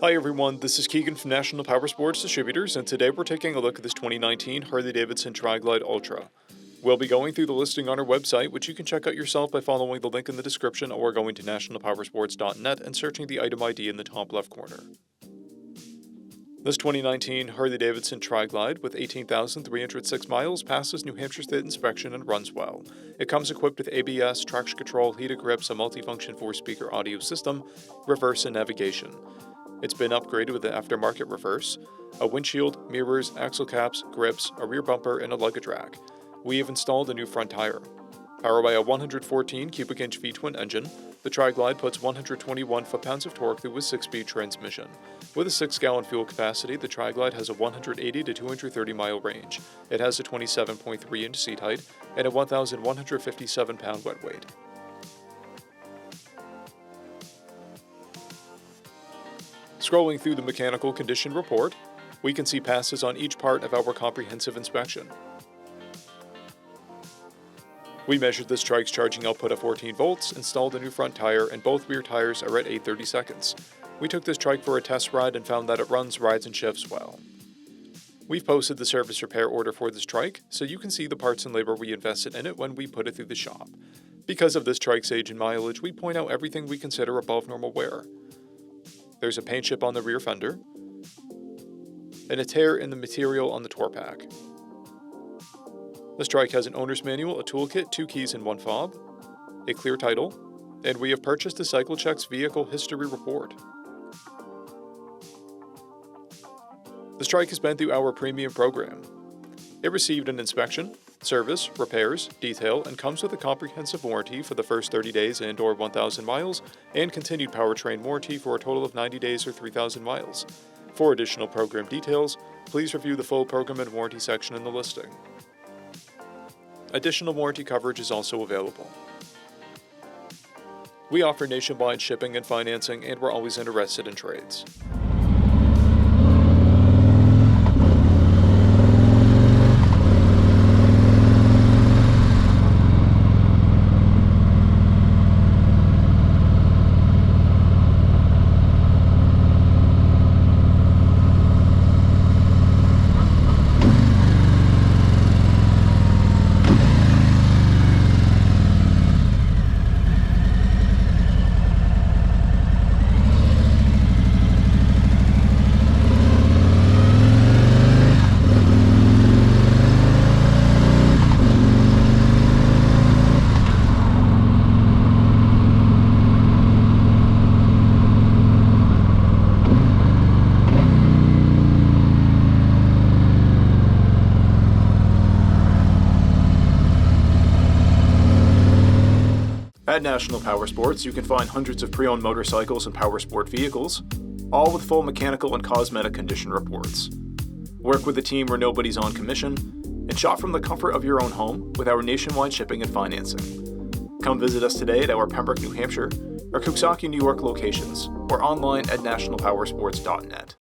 Hi everyone, this is Keegan from National Powersports Distributors, and today we're taking a look at this 2019 Harley-Davidson TRIGLIDE Ultra. We'll be going through the listing on our website, which you can check out yourself by following the link in the description or going to nationalpowersports.net and searching the item ID in the top left corner. This 2019 Harley-Davidson TRIGLIDE with 18,306 miles passes New Hampshire State inspection and runs well. It comes equipped with ABS, traction control, heated grips, a multifunction 4-speaker audio system, reverse and navigation. It's been upgraded with an aftermarket reverse, a windshield, mirrors, axle caps, grips, a rear bumper, and a luggage rack. We have installed a new front tire. Powered by a 114 cubic inch V-twin engine, the TRIGLIDE puts 121 foot-pounds of torque through a 6-speed transmission. With a 6-gallon fuel capacity, the TRIGLIDE has a 180 to 230 mile range. It has a 27.3 inch seat height and a 1,157 pound wet weight. Scrolling through the mechanical condition report, we can see passes on each part of our comprehensive inspection. We measured this trike's charging output at 14 volts, installed a new front tire, and both rear tires are at 830 seconds. We took this trike for a test ride and found that it runs, rides, and shifts well. We've posted the service repair order for this trike, so you can see the parts and labor we invested in it when we put it through the shop. Because of this trike's age and mileage, we point out everything we consider above normal wear. There's a paint chip on the rear fender, and a tear in the material on the tour pack. This trike has an owner's manual, a toolkit, 2 keys and 1 fob, a clear title, and we have purchased a CycleCheck's vehicle history report. This trike has been through our premium program. It received an inspection, service, repairs, detail, and comes with a comprehensive warranty for the first 30 days and/or 1,000 miles, and continued powertrain warranty for a total of 90 days or 3,000 miles. For additional program details, please review the full program and warranty section in the listing. Additional warranty coverage is also available. We offer nationwide shipping and financing, and we're always interested in trades. At National Powersports, you can find hundreds of pre-owned motorcycles and powersport vehicles, all with full mechanical and cosmetic condition reports. Work with a team where nobody's on commission, and shop from the comfort of your own home with our nationwide shipping and financing. Come visit us today at our Pembroke, New Hampshire, or Coxsackie, New York locations, or online at nationalpowersports.net.